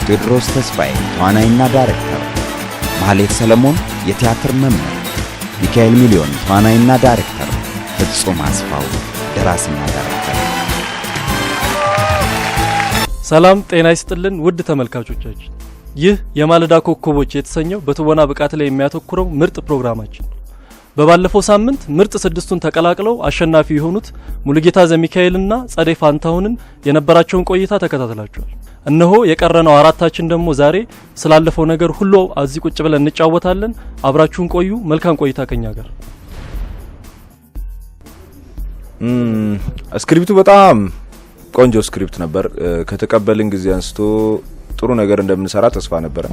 ቴዎድሮስ ተስፋዬ ተዋናይና ዳይሬክተር፣ ማህሌት ሰለሞን የቲያትር መምህር፣ ሚካኤል ሚሊዮን ተዋናይና ዳይሬክተር፣ ፍጹም አስፋው ደራሲና ዳይሬክተር። ሰላም ጤና ይስጥልን ውድ ተመልካቾቻችን፣ ይህ የማለዳ ኮከቦች የተሰኘው በትወና ብቃት ላይ የሚያተኩረው ምርጥ ፕሮግራማችን በባለፈው ሳምንት ምርጥ ስድስቱን ተቀላቅለው አሸናፊ የሆኑት ሙሉጌታ ዘሚካኤልና ጸደይ ፋንታሁንን የነበራቸውን ቆይታ ተከታተላችኋል። እነሆ የቀረነው አራታችን ደግሞ ዛሬ ስላለፈው ነገር ሁሉ እዚህ ቁጭ ብለን እንጫወታለን። አብራችሁን ቆዩ። መልካም ቆይታ ከኛ ጋር። ስክሪፕቱ በጣም ቆንጆ ስክሪፕት ነበር። ከተቀበልን ጊዜ አንስቶ ጥሩ ነገር እንደምንሰራ ተስፋ ነበር።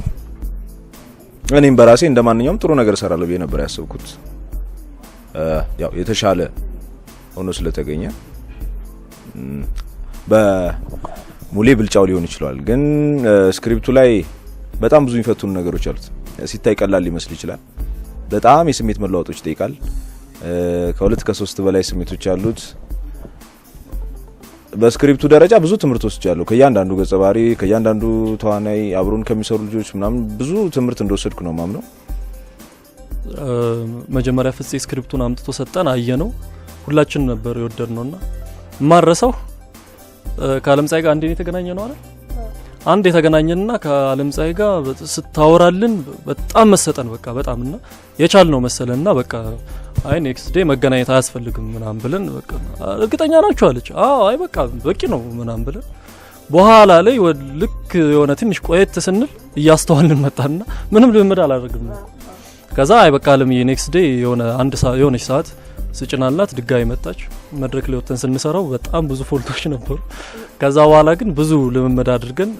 እኔም በራሴ እንደማንኛውም ጥሩ ነገር እሰራለሁ ብዬ ነበር ያሰብኩት። ያው የተሻለ ሆኖ ስለተገኘ በሙሌ ብልጫው ሊሆን ይችላል። ግን ስክሪፕቱ ላይ በጣም ብዙ የሚፈቱን ነገሮች አሉት። ሲታይ ቀላል ሊመስል ይችላል። በጣም የስሜት መለዋወጦች ይጠይቃል። ከሁለት ከሶስት በላይ ስሜቶች አሉት። በስክሪፕቱ ደረጃ ብዙ ትምህርቶች አሉ። ከያንዳንዱ ገጸ ባህሪ፣ ከያንዳንዱ ተዋናይ፣ አብሮን ከሚሰሩ ልጆች ምናምን ብዙ ትምህርት እንደወሰድኩ ነው ማምነው። መጀመሪያ ፍፄ ስክሪፕቱን አምጥቶ ሰጠን፣ አየነው። ሁላችን ነበር የወደድነውና ማረሰው ከአለምፀሐይ ጋር አንዴ የተገናኘነው አይደል? አንዴ የተገናኘንና ከአለምፀሐይ ጋር ስታወራልን በጣም መሰጠን በቃ በጣምና የቻልነው መሰለንና በቃ አይ ኔክስት ዴይ መገናኘት አያስፈልግም ምናምን ብለን በቃ እርግጠኛ ናችሁ አለች። አዎ አይ በቃ በቂ ነው ምናምን ብለን በኋላ ላይ ልክ የሆነ ትንሽ ቆየት ስንል እያስተዋልን መጣና ምንም ልምድ አላደረግም። ከዛ አይ በቃ አለምዬ ኔክስት ዴይ የሆነች ሰዓት ስጭናላት ድጋሚ መጣች። መድረክ ላይ ወጥተን ስንሰራው በጣም ብዙ ፎልቶች ነበሩ። ከዛ በኋላ ግን ብዙ ልምምድ አድርገን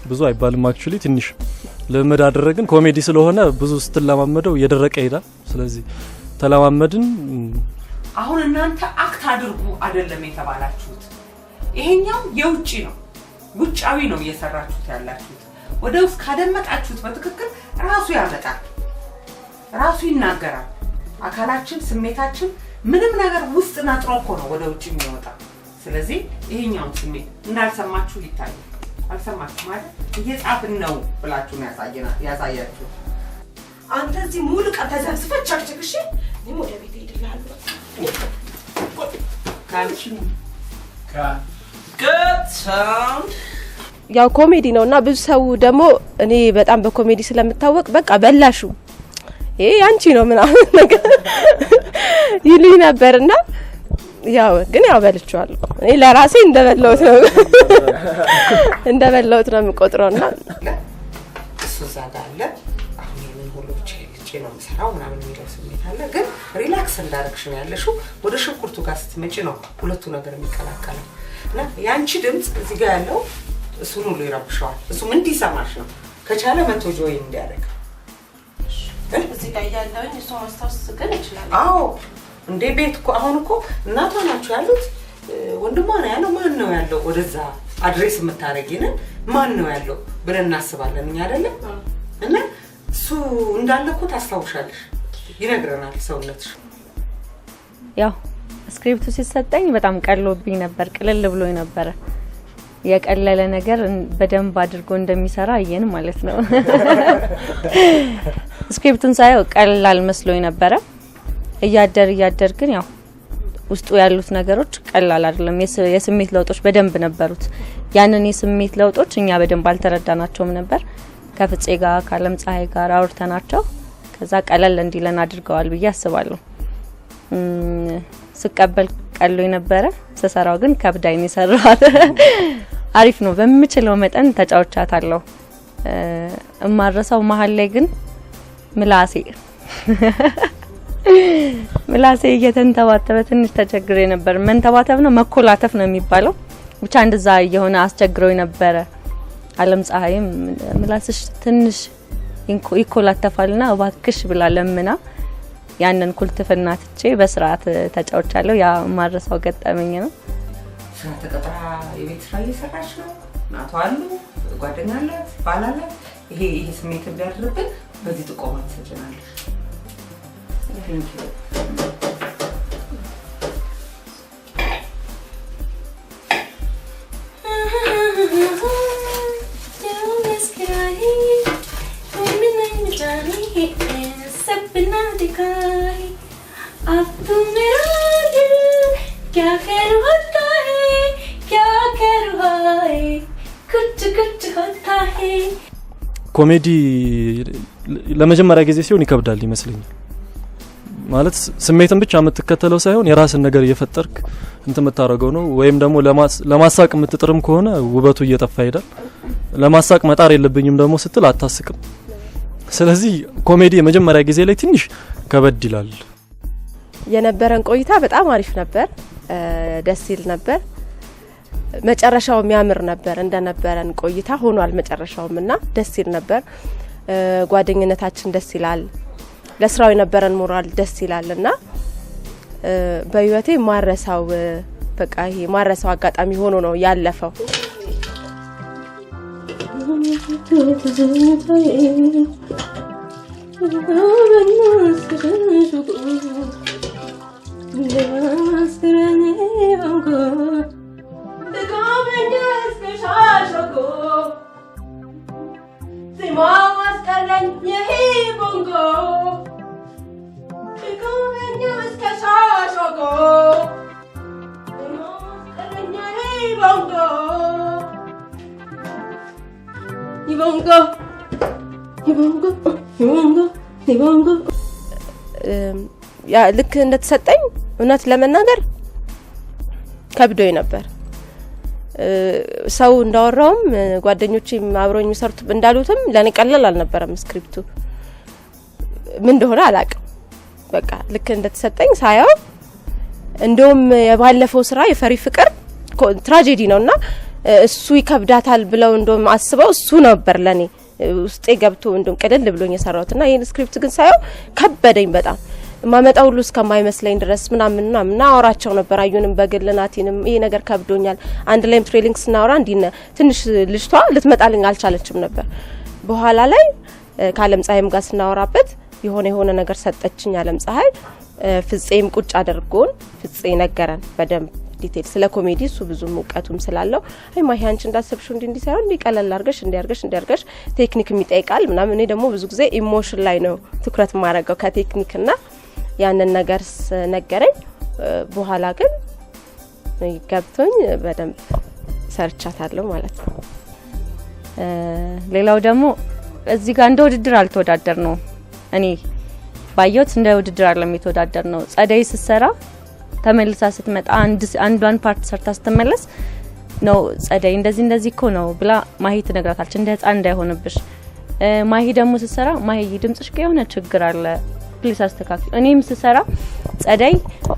ብዙ አይባልም አክቹሊ ትንሽ ልምምድ አድርገን ኮሜዲ ስለሆነ ብዙ ስትለማመደው እየደረቀ ይሄዳል። ስለዚህ ተለማመድን። አሁን እናንተ አክት አድርጉ አይደለም የተባላችሁት። ይሄኛው የውጪ ነው፣ ውጫዊ ነው እየሰራችሁት ያላችሁት። ወደ ውስጥ ካደመጣችሁት በትክክል ራሱ ያመጣል፣ ራሱ ይናገራል። አካላችን፣ ስሜታችን ምንም ነገር ውስጥ ናጥሮ እኮ ነው ወደ ውጪ የሚወጣ። ስለዚህ ይሄኛው ስሜት እንዳልሰማችሁ ይታያል። አልሰማችሁ ማለት እየጻፍን ነው ብላችሁ ነው ያሳያችሁ። አንተ እዚህ ሙሉ ቀን ተዘብስፈህ ቸክቸክሽ እኔ ወደ ቤት ሄድልሃለሁ። ያው ኮሜዲ ነውና ብዙ ሰው ደግሞ እኔ በጣም በኮሜዲ ስለምታወቅ በቃ በላሹ ይሄ አንቺ ነው ምናምን ነገር ይሉኝ ነበርና ያው ግን ያው በልቻለሁ። እኔ ለራሴ እንደበላሁት ነው የምቆጥረውና እሱ ዛጋለ አሁን ምን ሁሉ ነው መስራው ምናምን የሚለው ስሜት አለ። ግን ሪላክስ እንዳደረግሽ ነው ያለሽው። ወደ ሽንኩርቱ ጋር ስትመጪ ነው ሁለቱ ነገር የሚቀላቀለው እና ያንቺ ድምጽ እዚህ ጋር ያለው እሱን ሁሉ ይረብሻል። እሱ ምን እንዲሰማሽ ነው ከቻለ መቶ ጆይ እንዲያደርግ እዚህ ጋር ያለውኝ እሱ ማስታወስ ግን ይችላል። አዎ እንዴ ቤት እኮ አሁን እኮ እናቷ ናቸው ያሉት፣ ወንድሟ ነው ያለው። ማን ነው ያለው ወደዛ አድሬስ የምታረጊን ማን ነው ያለው ብለን እናስባለን እኛ አይደለም። እና እሱ እንዳለ እኮ ታስታውሻለሽ፣ ይነግረናል ሰውነትሽ። ያው ስክሪፕቱ ሲሰጠኝ በጣም ቀሎብኝ ነበር፣ ቅልል ብሎኝ ነበር። የቀለለ ነገር በደንብ አድርጎ እንደሚሰራ አየን ማለት ነው። ስክሪፕቱን ሳየው ቀላል መስሎኝ ነበር። እያደር ግን ያው ውስጡ ያሉት ነገሮች ቀላል አይደለም። የስሜት ለውጦች በደንብ ነበሩት። ያንን የስሜት ለውጦች እኛ በደንብ አልተረዳናቸውም ነበር። ከፍፄ ጋር ከአለምፀሐይ ጋር አውርተናቸው ከዛ ቀለል እንዲለን አድርገዋል ብዬ አስባለሁ። ስቀበል ቀሎኝ ነበር፣ ስሰራው ግን ከብዳይን ይሰራል። አሪፍ ነው። በሚችለው መጠን ተጫውቻታለሁ። እማረሳው መሀል ላይ ግን ምላሴ እየተንተባተበ ትንሽ ተቸግሬ ነበር። መንተባተብ ነው መኮላተፍ ነው የሚባለው፣ ብቻ እንደዛ የሆነ አስቸግሮኝ ነበር። አለምፀሐይም ምላስሽ ትንሽ ይኮላተፋልና እባክሽ ብላ ለምና ያንን ኩልትፍና ትቼ በስርዓት ተጫውቻለሁ። ያ ማረሳው ገጠመኝ ነው። ተቀጥራ የቤት ስራ እየሰራች ነው። እናቷ አሉ፣ ጓደኛ አላት፣ ባል አላት። ይሄ ስሜት እንዲያድርብን በዚህ ጥቆማ ትሰጭናለሽ። सपना दिखाए अब तू मेरा दिल क्या खैर होता है क्या खैर है कुछ कुछ होता है ኮሜዲ ለመጀመሪያ ጊዜ ሲሆን ይከብዳል ይመስለኛል ማለት ስሜትን ብቻ የምትከተለው ሳይሆን የራስን ነገር እየፈጠርክ እንትን መታረገው ነው ወይም ደግሞ ለማሳቅ የምትጥርም ከሆነ ውበቱ እየጠፋ ይሄዳል ለማሳቅ መጣር የለብኝም ደግሞ ስትል አታስቅም ስለዚህ ኮሜዲ የመጀመሪያ ጊዜ ላይ ትንሽ ከበድ ይላል የነበረን ቆይታ በጣም አሪፍ ነበር ደስ ይል ነበር መጨረሻው የሚያምር ነበር እንደነበረን ቆይታ ሆኗል መጨረሻውምና ደስ ይል ነበር ጓደኝነታችን ደስ ይላል ለስራው የነበረን ሞራል ደስ ይላልና በህይወቴ ማረሳው በቃ ይሄ ማረሳው አጋጣሚ ሆኖ ነው ያለፈው ያ ልክ እንደተሰጠኝ እውነት ለመናገር ከብዶኝ ነበር ሰው እንዳወራውም ጓደኞቼም አብሮኝ የሚሰሩት እንዳሉትም ለኔ ቀላል አልነበረም ስክሪፕቱ ምን እንደሆነ አላውቅም በቃ ልክ እንደተሰጠኝ ሳያው እንደውም የባለፈው ስራ የፈሪ ፍቅር ትራጀዲ ነውና እሱ ይከብዳታል ብለው እንደውም አስበው እሱ ነበር ለኔ ውስጤ ገብቶ እንደውም ቀለል ብሎኝ የሰራውትና ይሄን ስክሪፕት ግን ሳያው ከበደኝ በጣም ማመጣው ሁሉ እስከማይመስለኝ ድረስ ምናምን አወራቸው ነበር አዩንም በግልናቲንም ይሄ ነገር ከብዶኛል አንድ ላይም ትሬሊንግ ስናወራ እንዲነ ትንሽ ልጅቷ ልትመጣልኝ አልቻለችም ነበር በኋላ ላይ ካለም ፀሐይም ጋር ስናወራበት የሆነ ነገር ሰጠችኝ አለም ፀሐይ ፍጼም ቁጭ አድርጎን ፍጼ ነገረን በደንብ ዲቴል ስለ ኮሜዲ እሱ ብዙ ሙቀቱም ስላለው አይ ማሂ አንቺ እንዳሰብሽው እንዲ ሳይሆን እንዲቀለል አርገሽ እንዲያርገሽ ቴክኒክ የሚጠይቃል ምናምን እኔ ደግሞ ብዙ ጊዜ ኢሞሽን ላይ ነው ትኩረት ማረጋው ከቴክኒክና ያንን ነገር ነገረኝ በኋላ ግን ገብቶኝ በደንብ ሰርቻታለሁ ማለት ነው ሌላው ደግሞ እዚህ ጋር እንደ ውድድር አልተወዳደር ነው እኔ ባየሁት እንደ ውድድር አይደለም የተወዳደር ነው ጸደይ ስትሰራ ተመልሳ ስትመጣ አንዷን ፓርት ሰርታ ስትመለስ ነው ጸደይ እንደዚህ እኮ ነው ብላ ማሂ ትነግራታለች እንደ ህፃን እንዳይሆንብሽ ማሂ ደግሞ ስትሰራ ማሂ ድምጽሽ ከሆነ ችግር አለ ፕሊስ አስተካክል እኔም ስሰራ ጸደይ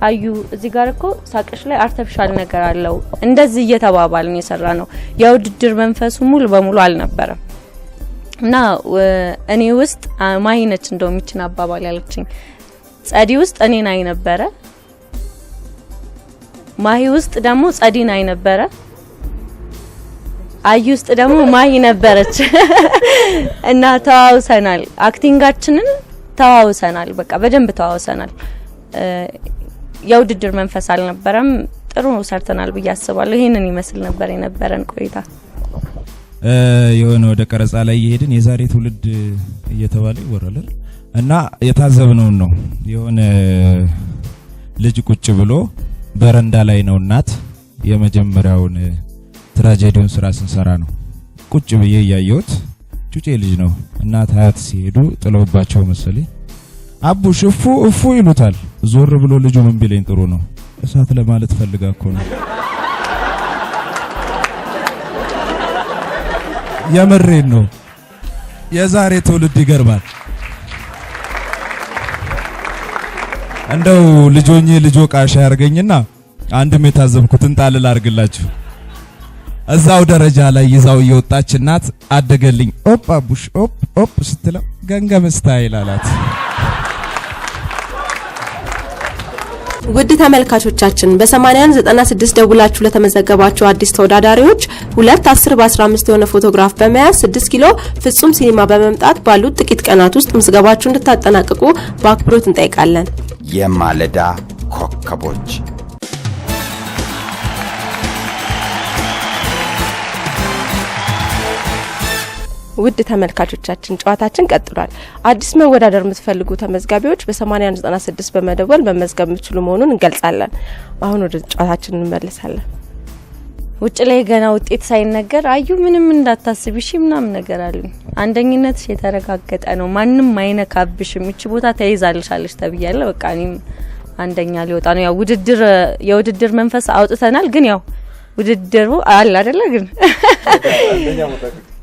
አዩ እዚህ ጋር እኮ ሳቅሽ ላይ አርቲፊሻል ነገር አለው እንደዚህ እየተባባልን የሰራ ነው የውድድር መንፈሱ ሙሉ በሙሉ አልነበረም እና እኔ ውስጥ ማሂ ነች እንደውም ይችን አባባል ያለችኝ ጸዲ ውስጥ እኔን አይ ነበረ ማሂ ውስጥ ደግሞ ጸዲን አይ ነበረ አዩ ውስጥ ደግሞ ማሂ ነበረች እና ተዋውሰናል አክቲንጋችንን ተዋውሰናል በቃ በደንብ ተዋውሰናል የውድድር መንፈስ አልነበረም ጥሩ ሰርተናል ብዬ አስባለሁ ይሄንን ይመስል ነበር የነበረን ቆይታ የሆነ ወደ ቀረጻ ላይ ይሄድን የዛሬ ትውልድ እየተባለ ይወራል እና የታዘብነው ነው የሆነ ልጅ ቁጭ ብሎ በረንዳ ላይ ነው እናት የመጀመሪያውን ትራጀዲውን ስራ ስንሰራ ነው ቁጭ ብዬ ያያየሁት ጩጬ ልጅ ነው እናት ሀያት ሲሄዱ ጥለውባቸው መሰለኝ አቡ ሽፉ እፉ ይሉታል ዞር ብሎ ልጁ ምን ቢለኝ ጥሩ ነው እሳት ለማለት ፈልጋ እኮ ነው የመሬን ነው የዛሬ ትውልድ ይገርማል እንደው ልጆ ቃሻ ያርገኝና አንድም የታዘብኩትን ጣልል አርግላችሁ እዛው ደረጃ ላይ ይዛው የወጣች እናት አደገልኝ ኦፕ አቡሽ ኦፕ ስትለው ገንገም ስታይል አላት ውድ ተመልካቾቻችን በ8196 ደውላችሁ ለተመዘገባችሁ አዲስ ተወዳዳሪዎች 210 በ15 የሆነ ፎቶግራፍ በመያዝ 6 ኪሎ ፍጹም ሲኒማ በመምጣት ባሉት ጥቂት ቀናት ውስጥ ምዝገባችሁን እንድታጠናቅቁ በአክብሮት እንጠይቃለን የማለዳ ኮከቦች ውድ ተመልካቾቻችን ጨዋታችን ቀጥሏል። አዲስ መወዳደር የምትፈልጉ ተመዝጋቢዎች በ8196 በመደወል መመዝገብ የምትችሉ መሆኑን እንገልጻለን። አሁን ወደ ጨዋታችን እንመለሳለን። ውጭ ላይ ገና ውጤት ሳይነገር አዩ ምንም እንዳታስብ እሺ ምናምን ነገር አሉኝ። አንደኝነትሽ የተረጋገጠ ነው፣ ማንም አይነካብሽም፣ እቺ ቦታ ተይዛልሻለሽ ተብያለሁ። በቃ እኔም አንደኛ ሊወጣ ነው። ያው የውድድር መንፈስ አውጥተናል፣ ግን ያው ውድድሩ አለ አይደለ? ግን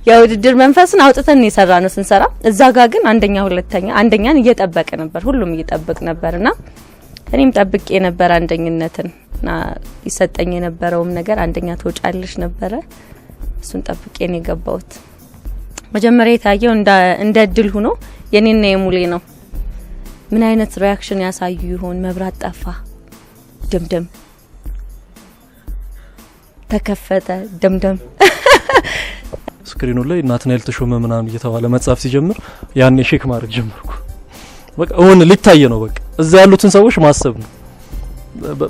የውድድር መንፈስን አውጥተን የሰራ ነው ስንሰራ። እዛ ጋር ግን አንደኛን እየጠበቀ ነበር፣ ሁሉም እየጠበቅ ነበርና እኔም ጠብቄ ነበር አንደኝነትንና ይሰጠኝ የነበረውም ነገር አንደኛ ተወጫለሽ ነበር። እሱን ጠብቄ ነው የገባሁት። መጀመሪያ የታየው እንደ እድል ሆኖ የኔና የሙሌ ነው። ምን አይነት ሪአክሽን ያሳዩ ይሆን? መብራት ጠፋ፣ ደምደም ተከፈተ፣ ደምደም ስክሪኑ ላይ ናትናኤል ተሾመ ምናምን እየተባለ መጻፍ ሲጀምር ያኔ ሼክ ማድረግ ጀመርኩ። በቃ አሁን ሊታየ ነው። በቃ እዛ ያሉትን ሰዎች ማሰብ ነው።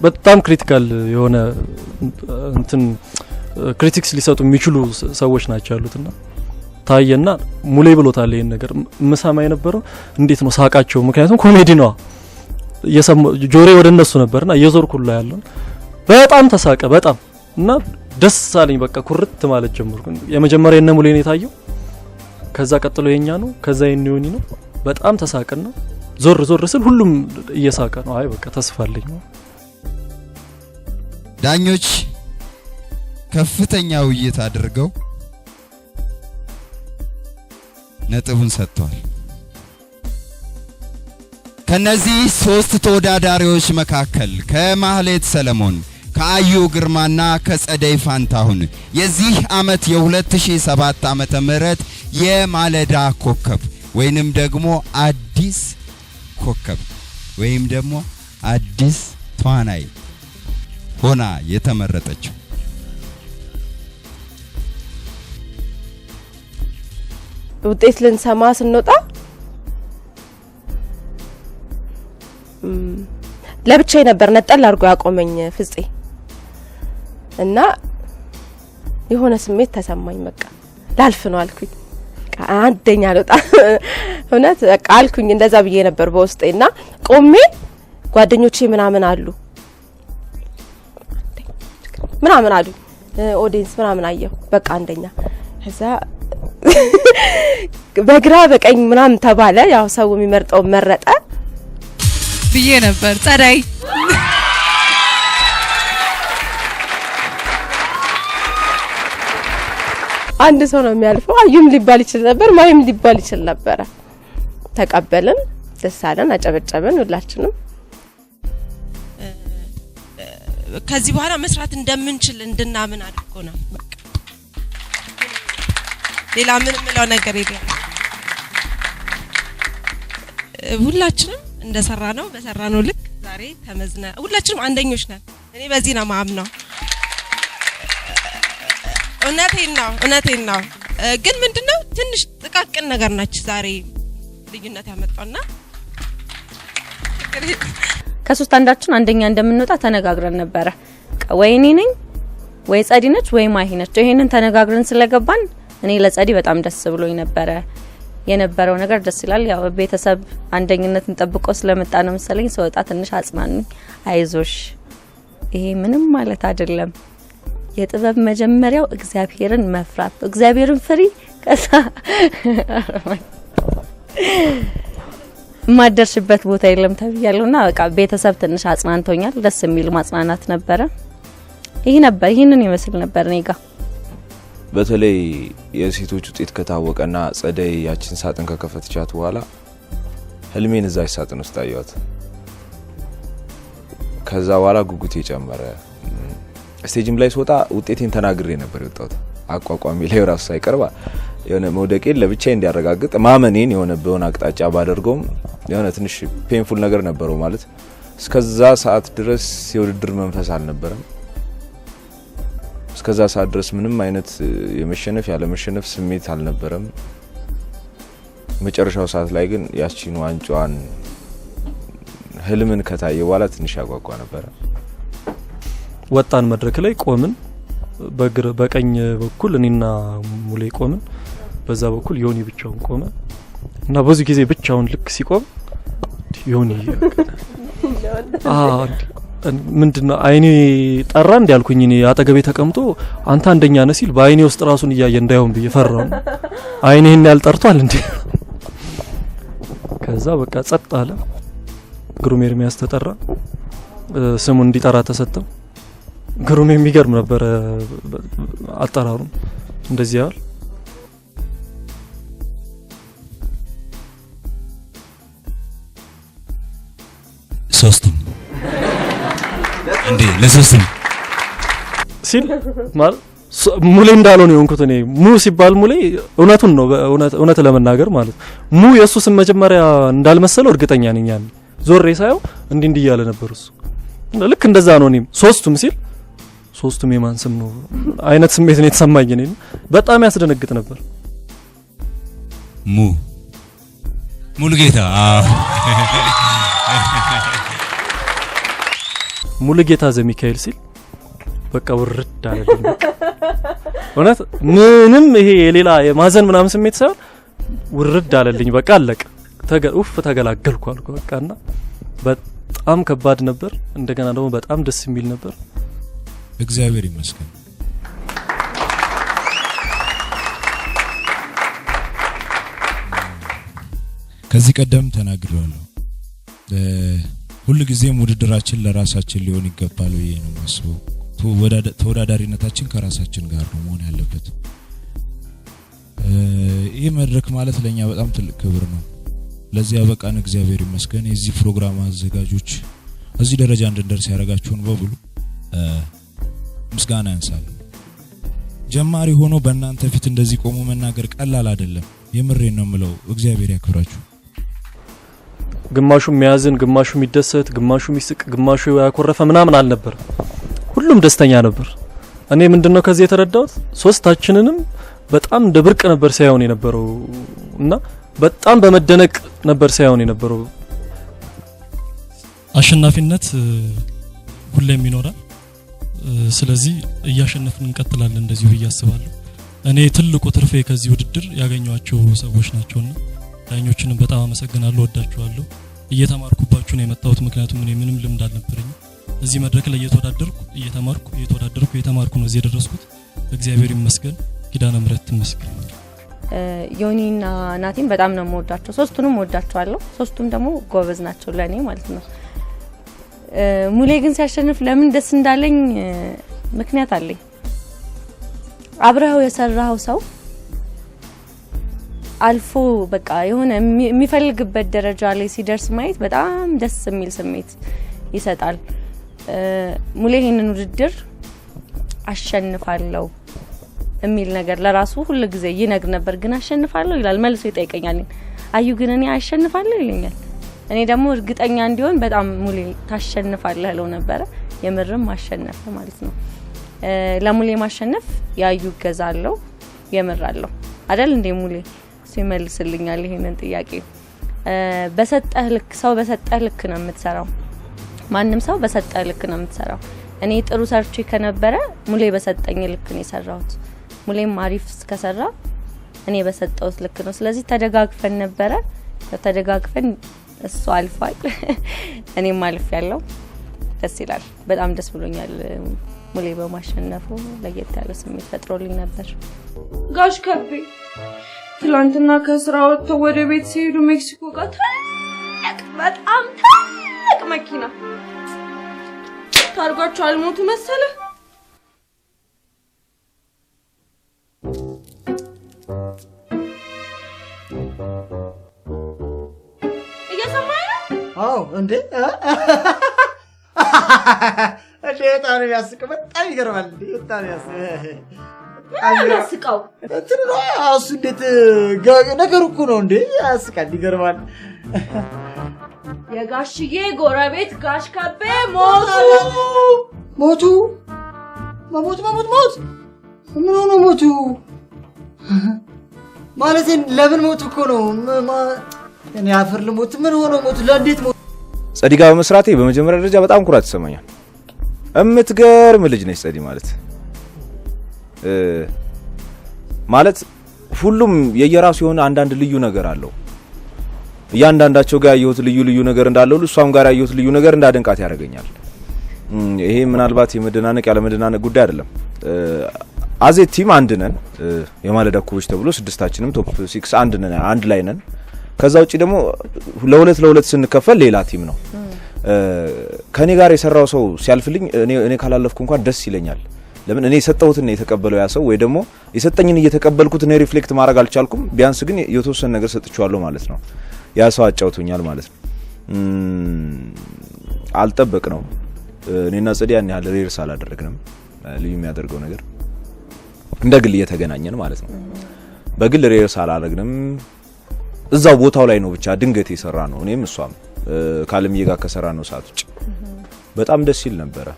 በጣም ክሪቲካል የሆነ እንትን ክሪቲክስ ሊሰጡ የሚችሉ ሰዎች ናቸው ያሉትና ታየና ሙሌ ብሎታል። ይሄን ነገር መሳማ የነበረው እንዴት ነው ሳቃቸው? ምክንያቱም ኮሜዲ ነው። ጆሬ ወደ እነሱ ነበርና እየዞርኩላ ያለው በጣም ተሳቀ በጣም እና ደስ አለኝ። በቃ ኩርት ማለት ጀመርኩ። የመጀመሪያ የነ ሙሌ ነው የታየው፣ ከዛ ቀጥሎ የኛ ነው፣ ከዛ የኔውኒ ነው። በጣም ተሳቀና ዞር ስል ሁሉም እየሳቀ ነው። አይ በቃ ተስፋለኝ። ዳኞች ከፍተኛ ውይይት አድርገው ነጥቡን ሰጥተዋል። ከነዚህ 3 ተወዳዳሪዎች መካከል ከማህሌት ሰለሞን፣ ከአዩ ግርማና ከጸደይ ፋንታሁን የዚህ አመት የ2007 ዓመተ ምህረት የማለዳ ኮከብ ወይንም ደግሞ አዲስ ኮከብ ወይም ደግሞ አዲስ ተዋናይ ሆና የተመረጠችው ውጤት ልንሰማ ስንወጣ ለብቻዬ ነበር ነጠል አድርጎ ያቆመኝ ፍፄ እና የሆነ ስሜት ተሰማኝ። በቃ ላልፍ ነው አልኩኝ። አንደኛ ልወጣ እውነት በቃ አልኩኝ። እንደዛ ብዬ ነበር በውስጤና ቆሜ ጓደኞቼ ምናምን አሉ ኦዲየንስ ምናምን አየሁ። በቃ አንደኛ ከዛ በግራ በቀኝ ምናምን ተባለ። ያው ሰው የሚመርጠው መረጠ ብዬ ነበር። ጸዳይ አንድ ሰው ነው የሚያልፈው። አዩም ሊባል ይችላል ነበር፣ ማይም ሊባል ይችላል ነበር። ተቀበልን፣ ደስ አለን፣ አጨበጨብን ሁላችንም። ከዚህ በኋላ መስራት እንደምንችል እንድናምን አድርጎናል። በቃ ሌላ ምንም ምለው ነገር የለም። ሁላችንም እንደሰራነው በሰራነው ልክ ዛሬ ተመዝነ ሁላችንም አንደኞች ነን። እኔ በዚህ ነው ማምነው። እውነቴን ነው። ግን ምንድነው ትንሽ ጥቃቅን ነገር ነች ዛሬ ልዩነት ያመጣውና ከሶስት አንዳችን አንደኛ እንደምንወጣ ተነጋግረን ነበር። ወይ እኔ ነኝ ወይ ጸዲ ነች ወይ ማሂ ነች። ይሄንን ተነጋግረን ስለገባን እኔ ለጸዲ በጣም ደስ ብሎኝ ነበር። የነበረው ነገር ደስ ይላል። ያው ቤተሰብ አንደኝነትን ጠብቆ ስለመጣ ነው መሰለኝ ሰውጣ ትንሽ አጽናኑኝ። አይዞሽ ይሄ ምንም ማለት አይደለም። የጥበብ መጀመሪያው እግዚአብሔርን መፍራት፣ እግዚአብሔርን ፍሪ ከዛ ማደርሽበት ቦታ የለም ተብያለሁና በቃ ቤተሰብ ትንሽ አጽናንቶኛል። ደስ የሚል ማጽናናት ነበረ። ይሄንን ይመስል ነበር ኔጋ። በተለይ የሴቶች ውጤት ከታወቀና ጸደይ ያችን ሳጥን ከከፈተቻት በኋላ ህልሜን እዛች ሳጥን ውስጥ አየኋት። ከዛ በኋላ ጉጉቴ ጨመረ። ስቴጅም ላይ ስወጣ ውጤቴን ተናግሬ ነበር የወጣሁት። አቋቋሚ ላይ ራሱ ሳይቀርባ የሆነ መውደቄን ለብቻዬ እንዲያረጋግጥ ማመኔን የሆነ በሆነ አቅጣጫ ባደርገውም የሆነ ትንሽ ፔንፉል ነገር ነበረው። ማለት እስከዛ ሰዓት ድረስ የውድድር መንፈስ አልነበረም። እስከዛ ሰዓት ድረስ ምንም አይነት የመሸነፍ ያለ መሸነፍ ስሜት አልነበረም። መጨረሻው ሰዓት ላይ ግን ያቺን ዋንጫዋን ህልምን ከታየ በኋላ ትንሽ ያጓጓ ነበር። ወጣን መድረክ ላይ ቆምን። በቀኝ በኩል እኔና ሙሌ ቆምን፣ በዛ በኩል ዮኒ ብቻውን ቆመ እና ብዙ ጊዜ ብቻውን ልክ ሲቆም ዮኒ ምንድነው አይኔ ጠራ እንዲያልኩኝ እኔ አጠገቤ ተቀምጦ አንተ አንደኛ ነህ ሲል በአይኔ ውስጥ ራሱን እያየ እንዳይሆን በየፈራው አይኔን ያልጠርቷል እንዴ ከዛ በቃ ጸጥ አለ ግሩም ኤርሚያስ ተጠራ ስሙን እንዲጠራ ተሰጠው ግሩም የሚገርም ነበር አጠራሩ እንደዚህ ያል ሶስቱም እንዴ ለሶስቱም ሲል ማል ሙሌ እንዳለው ነው የሆንኩት እኔ ሙ ሲባል ሙሌ እውነቱን ነው እውነት ለመናገር ማለት ሙ የሱ ስም መጀመሪያ እንዳልመሰለው እርግጠኛ ነኝ ያን ዞሬ ሳይው እንዲ ያለ ነበር እሱ ልክ እንደዛ ነው እኔም ሶስቱም ሲል ሶስቱም የማን ስም ነው አይነት ስሜት ነው የተሰማኝ እኔ በጣም ያስደነግጥ ነበር ሙሉጌታ ሙሉጌታ ዘሚካኤል ሲል በቃ ወርድ አለልኝ እውነት ምንም ይሄ የሌላ የማዘን ምናምን ስሜት ሳይሆን ወርድ አለልኝ በቃ አለቀ ተገላገልኩ አልኩ በቃና በጣም ከባድ ነበር እንደገና ደግሞ በጣም ደስ የሚል ነበር እግዚአብሔር ይመስገን ከዚህ ቀደም ተናግሬዋለሁ ሁሉ ጊዜም ውድድራችን ለራሳችን ሊሆን ይገባል ወይ ነው ማስበው ተወዳዳሪነታችን ከራሳችን ጋር ነው መሆን ያለበት ይሄ መድረክ ማለት ለኛ በጣም ትልቅ ክብር ነው ለዚህ ያበቃን እግዚአብሔር ይመስገን የዚህ ፕሮግራም አዘጋጆች እዚህ ደረጃ እንድንደርስ ያረጋችሁን በሙሉ ምስጋና ያንሳል ጀማሪ ሆኖ በእናንተ ፊት እንደዚህ ቆሞ መናገር ቀላል አይደለም የምሬን ነው ምለው እግዚአብሔር ያክብራችሁ ግማሹ የሚያዝን ግማሹ የሚደሰት ግማሹ የሚስቅ ግማሹ ያኮረፈ ምናምን አልነበር ሁሉም ደስተኛ ነበር እኔ ምንድነው ከዚህ የተረዳሁት ሶስታችንንም በጣም ደብርቅ ነበር ሳይሆን የነበረው እና በጣም በመደነቅ ነበር ሳይሆን የነበረው አሸናፊነት ሁሌም ይኖራል ስለዚህ እያሸነፍን እንቀጥላለን እንደዚህ ብዬ አስባለሁ እኔ ትልቁ ትርፌ ከዚህ ውድድር ያገኘዋቸው ሰዎች ናቸውና ዳኞችንም በጣም አመሰግናለሁ ወዳችኋለሁ እየተማርኩባችሁ ነው የመጣሁት ምክንያቱም እኔ ምንም ልምድ አልነበረኝ እዚህ መድረክ ላይ እየተማርኩ ነው እዚህ የደረስኩት እግዚአብሔር ይመስገን ኪዳነ ምሕረት ትመስገን ዮኒና ናቲን በጣም ነው የምወዳቸው ሶስቱንም ወዳቸዋለሁ ሶስቱም ደግሞ ጎበዝ ናቸው ለኔ ማለት ነው ሙሌ ግን ሲያሸንፍ ለምን ደስ እንዳለኝ ምክንያት አለኝ አብረው የሰራው ሰው አልፎ በቃ የሆነ የሚፈልግበት ደረጃ ላይ ሲደርስ ማየት በጣም ደስ የሚል ስሜት ይሰጣል ሙሌ ይሄንን ውድድር አሸንፋለሁ የሚል ነገር ለራሱ ሁሉ ጊዜ ይነግር ነበር ግን አሸንፋለሁ ይላል መልሶ ይጠይቀኛል አዩ ግን እኔ አሸንፋለሁ ይለኛል እኔ ደግሞ እርግጠኛ እንዲሆን በጣም ሙሌ ታሸንፋለህ ለው ነበር የምርም ማሸነፍ ማለት ነው ለሙሌ ማሸነፍ ያዩ ገዛለው የምራለው አይደል እንዴ ሙሌ ሲመልስልኛል ይሄንን ጥያቄ በሰጠህ ልክ ሰው በሰጠህ ልክ ነው የምትሰራው ማንንም ሰው በሰጠህ ልክ ነው የምትሰራው እኔ ጥሩ ሰርቼ ከነበረ ሙሌ በሰጠኝ ልክ ነው የሰራሁት ሙሌም አሪፍ ከሰራ እኔ በሰጠውት ልክ ነው ስለዚህ ተደጋግፈን ነበረ ተደጋግፈን እሱ አልፏል እኔም አልፍ ያለው ደስ ይላል በጣም ደስ ብሎኛል ሙሌ በማሸነፉ ለየት ያለ ስሜት ፈጥሮልኝ ነበር ጋሽ ከቤ ትላንትና ከስራ ወጥተው ወደ ቤት ሲሄዱ ሜክሲኮ ጋር በጣም ትልቅ መኪና ታርጓቸው አልሞቱ መሰለ እየሰማኸኝ ነው አዎ እንዴ እንዴ ታሪ ያስቀ በጣም ይገርማል እንዴ ታሪ ያስቀው እንትን ነው አሱ እንዴት ነገር እኮ ነው እንዴ ያስቃል ይገርማል የጋሽዬ ጎረቤት ጋሽ ከቤ ሞቱ ምን ሆነ ሞቱ ማለት ለምን ሞቱ እኮ ነው እኔ አፈር ልሞት ምን ሆነ ሞቱ ለእንዴት ሞቱ ጸዲጋ በመስራቴ በመጀመሪያ ደረጃ በጣም ኩራት ይሰማኛል እምትገርም ልጅ ነች ጸዲ ማለት ሁሉም የየራሱ የሆነ አንዳንድ ልዩ ነገር አለው። እያንዳንዳቸው ጋር ያየሁት ልዩ ነገር እንዳለው እሷም ጋር ያየሁት ልዩ ነገር እንዳደንቃት ያደርገኛል። ይሄ ምናልባት የመደናነቅ ያለ መደናነቅ ጉዳይ አይደለም። አዜ ቲም አንድ ነን። የማለዳ ኮከቦች ተብሎ ስድስታችንም ቶፕ 6 አንድ ላይ ነን። ከዛ ውጪ ደግሞ ለሁለት ስንከፈል ሌላ ቲም ነው። ከኔ ጋር የሰራው ሰው ሲያልፍልኝ እኔ ካላለፍኩ እንኳን ደስ ይለኛል። ለምን እኔ የሰጠሁትን ነው የተቀበለው ያ ሰው፣ ወይ ደግሞ የሰጠኝን እየተቀበልኩት ነው ሪፍሌክት ማድረግ አልቻልኩም። ቢያንስ ግን የተወሰነ ነገር ሰጥቻለሁ ማለት ነው። ያ ሰው አጫውቶኛል ማለት ነው። አልጠበቅ ነው እኔና ጽዲ ያን ያህል ሪርስ አላደረግንም። ልዩ የሚያደርገው ነገር እንደ ግል እየተገናኘን ማለት ነው። በግል ሪርስ አላደረግንም። እዛው ቦታው ላይ ነው ብቻ ድንገት የሰራ ነው። እኔም እሷም ካለምዬ ጋር ከሰራ ነው ሰዓት ውጭ በጣም ደስ ይል ነበረ።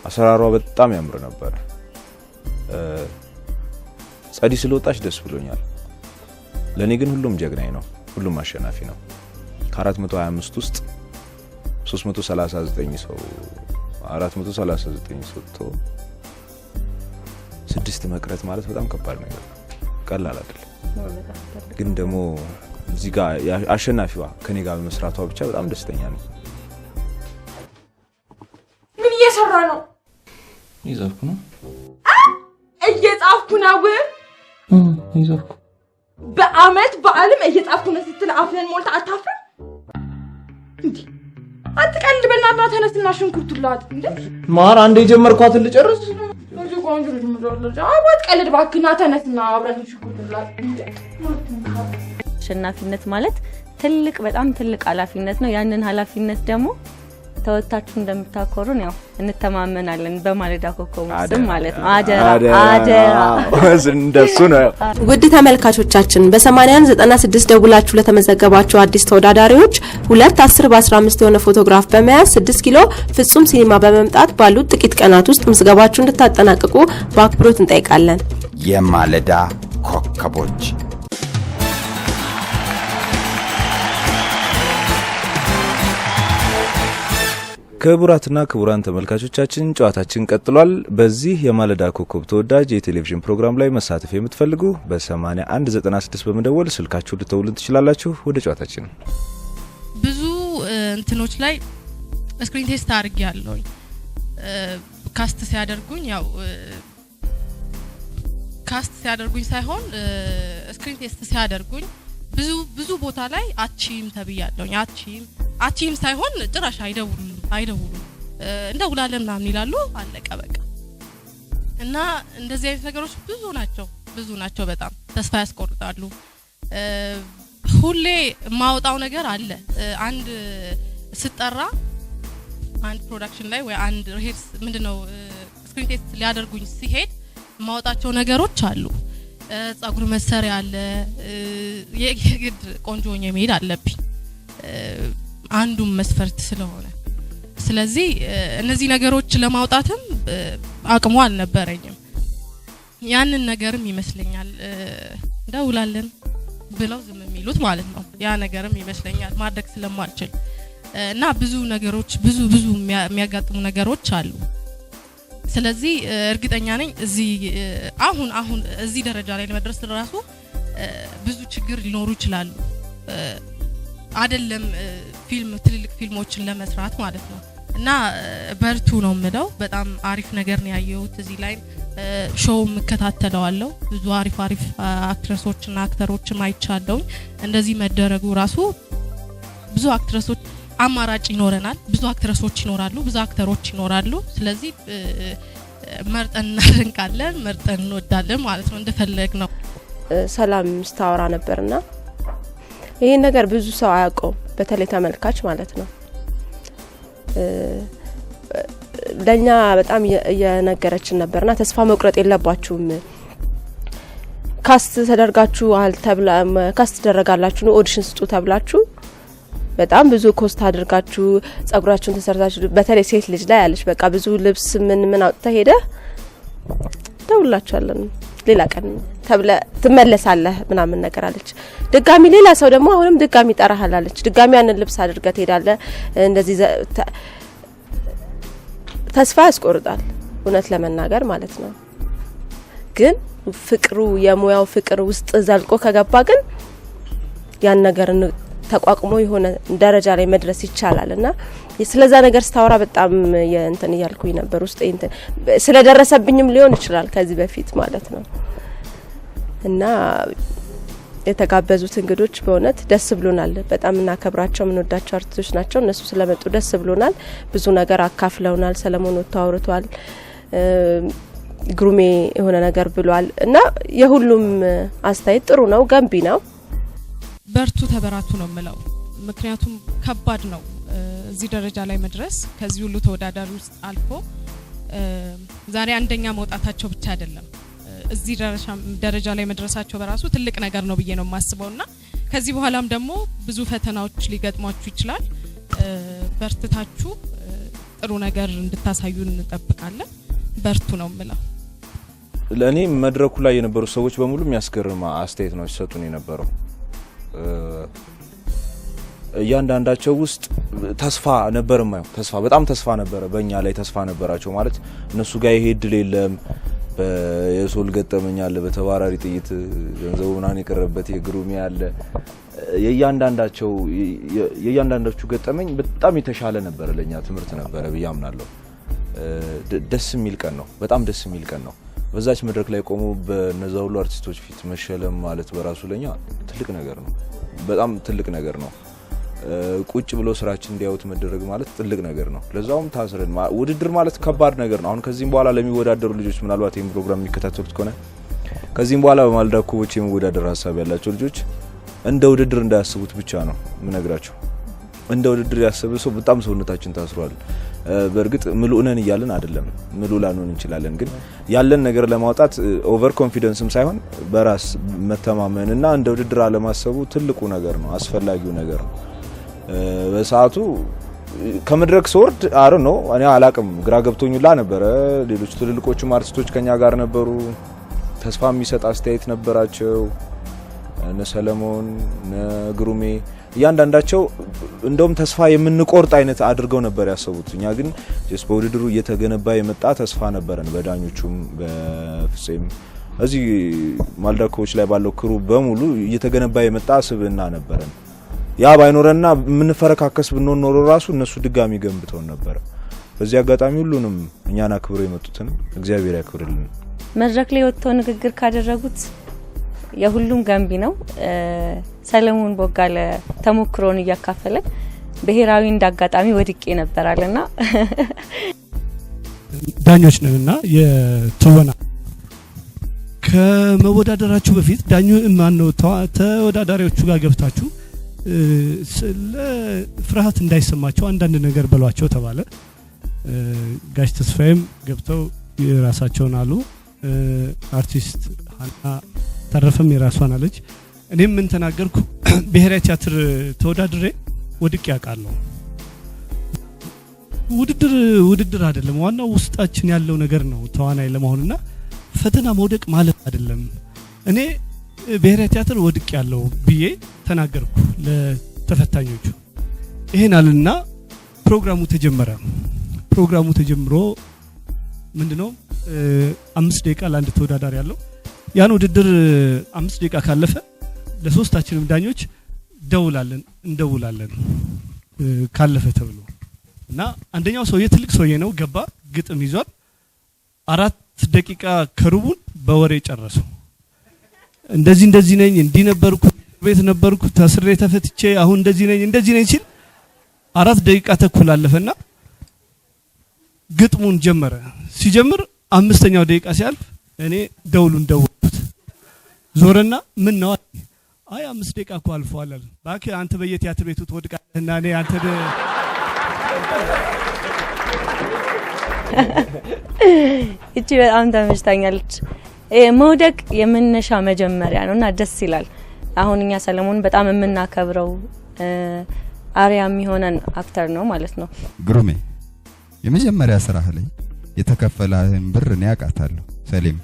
አሰራሯ በጣም ያምር ነበር። ጸዲ ስለወጣች ደስ ብሎኛል። ለኔ ግን ሁሉም ጀግናይ ነው፣ ሁሉም አሸናፊ ነው። ከ425 ውስጥ 339 ሰው 439 ሰጥቶ 6 መቅረት ማለት በጣም ከባድ ነገር ነው፣ ቀላል አይደለም። ግን ደግሞ እዚህ ጋር አሸናፊዋ ከኔ ጋር በመስራቷ ብቻ በጣም ደስተኛ ነኝ። ምን እየሰራ ነው? እየጻፍኩ ነው። እየጻፍኩ ነው። እየጻፍኩ በአመት በዓለም እየጻፍኩ ነው ስትል አፍህን ሞልተህ አታፍርም እንዴ? አትቀልድ በእናትህ። ተነስና ሽንኩርቱን ላጥ እንዴ። ማር አንዴ የጀመርኳትን ልጨርስ። እንዴ ቆንጆ ልጅ ምንድነው? አትቀልድ እባክህና ተነስና አብረን ሽንኩርቱን ላጥ እንዴ። አሸናፊነት ማለት ትልቅ በጣም ትልቅ ኃላፊነት ነው። ያንን ኃላፊነት ደግሞ ተወታችሁ እንደምታኮሩን ያው እንተማመናለን። በማለዳ ኮከቦች ማለት ነው። አደራ እንደሱ ነው። ውድ ተመልካቾቻችን በ8196 ደውላችሁ ለተመዘገባችሁ አዲስ ተወዳዳሪዎች 2 10 በ15 የሆነ ፎቶግራፍ በመያዝ 6 ኪሎ ፍጹም ሲኒማ በመምጣት ባሉት ጥቂት ቀናት ውስጥ ምዝገባችሁ እንድታጠናቅቁ በአክብሮት እንጠይቃለን። የማለዳ ኮከቦች ክቡራትና ክቡራን ተመልካቾቻችን ጨዋታችን ቀጥሏል። በዚህ የማለዳ ኮከብ ተወዳጅ የቴሌቪዥን ፕሮግራም ላይ መሳተፍ የምትፈልጉ በ8196 በመደወል ስልካችሁ ልትደውሉን ትችላላችሁ። ወደ ጨዋታችን። ብዙ እንትኖች ላይ ስክሪን ቴስት አድርጌያለሁ። ካስት ሲያደርጉኝ ሳይሆን ስክሪን ቴስት ሲያደርጉኝ ብዙ ቦታ ላይ አቺም ተብያለሁ። አቺም ሳይሆን ጭራሽ አይደውሉም እንደውላለን ምናምን ይላሉ። አለቀ በቃ። እና እንደዚህ አይነት ነገሮች ብዙ ናቸው። በጣም ተስፋ ያስቆርጣሉ። ሁሌ ማውጣው ነገር አለ። አንድ ስጠራ አንድ ፕሮዳክሽን ላይ ወይ አንድ ሪሄርስ ምንድነው ስክሪን ቴስት ሊያደርጉኝ ሲሄድ ማውጣቸው ነገሮች አሉ። ጸጉር መሰሪያ አለ። የግድ ቆንጆ ሆኜ መሄድ አለብኝ አንዱም መስፈርት ስለሆነ። ስለዚህ እነዚህ ነገሮች ለማውጣትም አቅሙ አልነበረኝም። ያንን ነገርም ይመስለኛል እንደውላለን ብለው ዝም የሚሉት ማለት ነው። ያ ነገርም ይመስለኛል ማድረግ ስለማልችል እና ብዙ ነገሮች ብዙ የሚያጋጥሙ ነገሮች አሉ። ስለዚህ እርግጠኛ ነኝ እዚህ አሁን እዚህ ደረጃ ላይ ለመድረስ ራሱ ብዙ ችግር ሊኖሩ ይችላሉ። አይደለም ትልልቅ ፊልሞችን ለመስራት ማለት ነው። እና በርቱ ነው የምለው። በጣም አሪፍ ነገር ነው ያየሁት። እዚህ ላይ ሾው መከታተለዋለሁ። ብዙ አሪፍ አክትረሶችና አክተሮችም አይቻለሁ። እንደዚህ መደረጉ ራሱ ብዙ አክትረሶች አማራጭ ይኖረናል። ብዙ አክትረሶች ይኖራሉ፣ ብዙ አክተሮች ይኖራሉ። ስለዚህ መርጠን እናደንቃለን፣ መርጠን እንወዳለን ማለት ነው። እንደፈለግ ነው። ሰላም ስታወራ ነበርና ይሄን ነገር ብዙ ሰው አያውቀውም፣ በተለይ ተመልካች ማለት ነው። ለኛ በጣም የነገረችን ነበርና ተስፋ መቁረጥ የለባችሁም። ካስት ተደረጋላችሁ ኦዲሽን ስጡ ተብላችሁ በጣም ብዙ ኮስት አድርጋችሁ ጸጉራችሁን ተሰርታችሁ በተለይ ሴት ልጅ ላይ ያለች በቃ ብዙ ልብስ ምን አውጥታ ሄደ ደውላችኋለን ሌላ ቀን ተብለ ትመለሳለህ ምናምን ነገር አለች። ድጋሚ ሌላ ሰው ደግሞ አሁንም ድጋሚ ጠራሃላለች። ድጋሚ ያንን ልብስ አድርገህ ትሄዳለህ። እንደዚህ ተስፋ ያስቆርጣል እውነት ለመናገር ማለት ነው። ግን ፍቅሩ የሙያው ፍቅር ውስጥ ዘልቆ ከገባ ግን ያን ነገር ተቋቁሞ የሆነ ደረጃ ላይ መድረስ ይቻላልና ስለዛ ነገር ስታወራ በጣም የእንትን ያልኩኝ ነበር ውስጥ እንትን ስለደረሰብኝም ሊሆን ይችላል ከዚህ በፊት ማለት ነው። እና የተጋበዙት እንግዶች በእውነት ደስ ብሎናል። በጣም እናከብራቸው ምንወዳቸው አርቲስቶች ናቸው። እነሱ ስለመጡ ደስ ብሎናል። ብዙ ነገር አካፍለውናል። ሰለሞን ወጣውርቷል፣ ግሩሜ የሆነ ነገር ብሏል እና የሁሉም አስተያየት ጥሩ ነው፣ ገንቢ ነው። በርቱ ተበራቱ ነው የምለው። ምክንያቱም ከባድ ነው እዚህ ደረጃ ላይ መድረስ። ከዚህ ሁሉ ተወዳዳሪ ውስጥ አልፎ ዛሬ አንደኛ መውጣታቸው ብቻ አይደለም እዚህ ደረጃ ላይ መድረሳቸው በራሱ ትልቅ ነገር ነው ብዬ ነው የማስበውና ከዚህ በኋላም ደግሞ ብዙ ፈተናዎች ሊገጥሟችሁ ይችላል። በርትታችሁ ጥሩ ነገር እንድታሳዩን እንጠብቃለን። በርቱ ነው የምለው። ለኔ መድረኩ ላይ የነበሩ ሰዎች በሙሉ የሚያስገርም አስተያየት ነው ሲሰጡን የነበረው። እያንዳንዳቸው ውስጥ ተስፋ ነበር ማየው። በጣም ተስፋ ነበረ፣ በእኛ ላይ ተስፋ ነበራቸው። ማለት እነሱ ጋር ይሄ እድል የለም፣ በየሶል ገጠመኝ አለ፣ በተባራሪ ጥይት ገንዘቡ ምናምን የቀረበት የግሩሜ አለ። የእያንዳንዳቹ ገጠመኝ በጣም የተሻለ ነበር፣ ለኛ ትምህርት ነበረ ብዬ አምናለሁ። ደስ የሚል ቀን ነው፣ በጣም ደስ የሚል ቀን ነው። በዛች መድረክ ላይ ቆሞ በነዛ ሁሉ አርቲስቶች ፊት መሸለም ማለት በራሱ ለኛ ትልቅ ነገር ነው፣ በጣም ትልቅ ነገር ነው። ቁጭ ብሎ ስራችን እንዲያዩት መደረግ ማለት ትልቅ ነገር ነው። ለዛውም ታስረን ውድድር ማለት ከባድ ነገር ነው። አሁን ከዚህም በኋላ ለሚወዳደሩ ልጆች ምናልባት ይሄን ፕሮግራም የሚከታተሉት ከሆነ ከዚህም በኋላ በማልዳ ኮቦች የሚወዳደር ሀሳብ ያላቸው ልጆች እንደ ውድድር እንዳያስቡት ብቻ ነው ምነግራቸው። እንደ ውድድር ያሰበ ሰው በጣም ሰውነታችን ታስሯል። በእርግጥ ምሉእነን እያለን አይደለም፣ ምሉ ላንሆን እንችላለን። ግን ያለን ነገር ለማውጣት ኦቨር ኮንፊደንስም ሳይሆን በራስ መተማመንና እንደ ውድድር አለማሰቡ ትልቁ ነገር ነው፣ አስፈላጊው ነገር ነው። በሰዓቱ ከመድረክ ስወርድ አረ ነው እኔ አላቅም፣ ግራ ገብቶኝላ ነበረ። ሌሎች ትልልቆቹም አርቲስቶች ከኛ ጋር ነበሩ፣ ተስፋ የሚሰጥ አስተያየት ነበራቸው። እነ ሰለሞን እነ ግሩሜ እያንዳንዳቸው እንደውም ተስፋ የምንቆርጥ አይነት አድርገው ነበር ያሰቡት። እኛ ግን ጀስት በውድድሩ እየተገነባ የመጣ ተስፋ ነበረን። በዳኞቹም በፍጼም እዚህ ማልዳኮች ላይ ባለው ክሩ በሙሉ እየተገነባ የመጣ ስብዕና ነበረን። ያ ባይኖርና ምንፈረካከስ ብንሆን ኖሮ ራሱ እነሱ ድጋሚ ገንብተው ነበር። በዚህ አጋጣሚ ሁሉንም እኛን አክብሮ የመጡትን እግዚአብሔር ያክብርልን። መድረክ ላይ ወጥተው ንግግር ካደረጉት የሁሉም ገንቢ ነው። ሰለሞን ቦጋለ ተሞክሮን እያካፈለ ብሔራዊ እንዳጋጣሚ ወድቄ ነበራልና ዳኞች ነንና የትወና ከመወዳደራችሁ በፊት ማነው ተወዳዳሪዎቹ ጋር ገብታችሁ ለፍርሃት እንዳይሰማቸው አንዳንድ ነገር በሏቸው ተባለ። ጋሽ ተስፋዬም ገብተው የራሳቸውን አሉ። አርቲስት ሀና ተረፈም የራሷን አለች። እኔም ምን ተናገርኩ? ብሔራዊ ቲያትር ተወዳድሬ ወድቄ ያውቃለሁ። ውድድር አይደለም፣ ዋናው ውስጣችን ያለው ነገር ነው ተዋናይ ለመሆንና ፈተና መውደቅ ማለት አይደለም። እኔ ብሔራዊ ቲያትር ወድቄ ያለው ብዬ ተናገርኩ ለተፈታኞቹ። ይሄን አለና ፕሮግራሙ ተጀመረ። ፕሮግራሙ ተጀምሮ ምንድነው 5 ደቂቃ ለአንድ ተወዳዳሪ ያለው። ያን ውድድር 5 ደቂቃ ካለፈ ለሶስታችንም ዳኞች እንደውላለን ካለፈ ተብሎ እና አንደኛው ሰውዬ ትልቅ ሰውዬ ነው፣ ገባ፣ ግጥም ይዟል። 4 ደቂቃ ከሩቡን በወሬ ጨረሰው። እንደዚህ ነኝ፣ እንዲህ ነበርኩ፣ ቤት ነበርኩ፣ ታስሬ ተፈትቼ አሁን እንደዚህ ነኝ ሲል 4 ደቂቃ ተኩል አለፈና ግጥሙን ጀመረ። ሲጀምር 5ኛው ደቂቃ ሲያልፍ እኔ ደውልኩት። ዞረና ምን ነው? አይ 5 ደቂቃ እኮ አልፏል አለ። ባክ አንተ በየቲያትር ቤቱ ትወድቃለህና እኔ አንተ እቺ በጣም ተመችታኛለች። መውደቅ የመነሻ መጀመሪያ ነውና ደስ ይላል። አሁን እኛ ሰለሞን በጣም የምናከብረው አሪያ የሚሆነን አክተር ነው ማለት ነው። ግሩሜ የመጀመሪያ ስራህ ላይ የተከፈለህን ብር እኔ አውቃታለሁ። ሰሌም